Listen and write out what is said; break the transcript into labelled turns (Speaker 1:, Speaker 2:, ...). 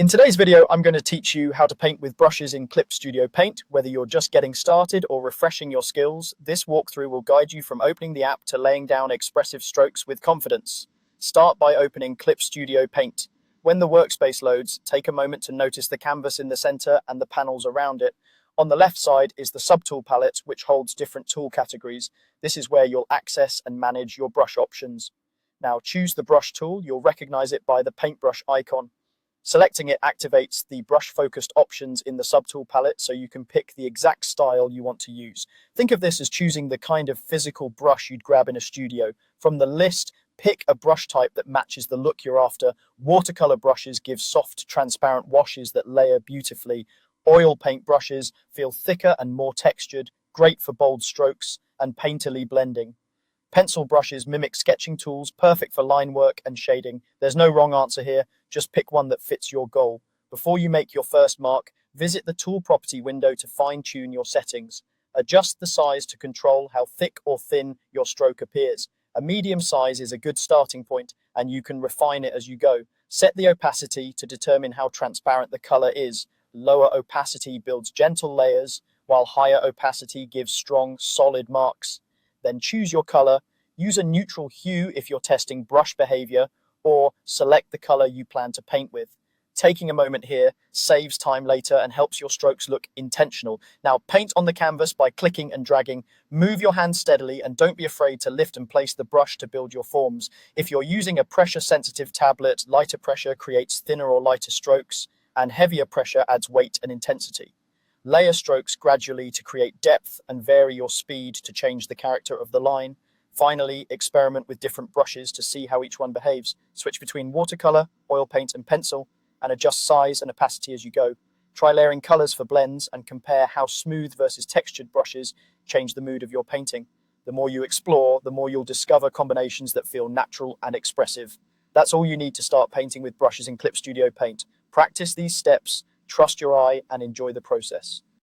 Speaker 1: In today's video, I'm going to teach you how to paint with brushes in Clip Studio Paint. Whether you're just getting started or refreshing your skills, this walkthrough will guide you from opening the app to laying down expressive strokes with confidence. Start by opening Clip Studio Paint. When the workspace loads, take a moment to notice the canvas in the center and the panels around it. On the left side is the Subtool palette, which holds different tool categories. This is where you'll access and manage your brush options. Now choose the brush tool. You'll recognize it by the paintbrush icon. Selecting it activates the brush-focused options in the Subtool palette so you can pick the exact style you want to use. Think of this as choosing the kind of physical brush you'd grab in a studio. From the list, pick a brush type that matches the look you're after. Watercolor brushes give soft, transparent washes that layer beautifully. Oil paint brushes feel thicker and more textured, great for bold strokes and painterly blending. Pencil brushes mimic sketching tools, perfect for line work and shading. There's no wrong answer here, just pick one that fits your goal. Before you make your first mark, visit the Tool Property window to fine-tune your settings. Adjust the size to control how thick or thin your stroke appears. A medium size is a good starting point, and you can refine it as you go. Set the opacity to determine how transparent the color is. Lower opacity builds gentle layers, while higher opacity gives strong, solid marks. Then choose your color, use a neutral hue if you're testing brush behavior, or select the color you plan to paint with. Taking a moment here saves time later and helps your strokes look intentional. Now paint on the canvas by clicking and dragging. Move your hand steadily and don't be afraid to lift and place the brush to build your forms. If you're using a pressure-sensitive tablet, lighter pressure creates thinner or lighter strokes, and heavier pressure adds weight and intensity. Layer strokes gradually to create depth and vary your speed to change the character of the line. Finally, experiment with different brushes to see how each one behaves. Switch between watercolor, oil paint, and pencil, and adjust size and opacity as you go. Try layering colors for blends and compare how smooth versus textured brushes change the mood of your painting. The more you explore, the more you'll discover combinations that feel natural and expressive. That's all you need to start painting with brushes in Clip Studio Paint. Practice these steps, trust your eye, and enjoy the process.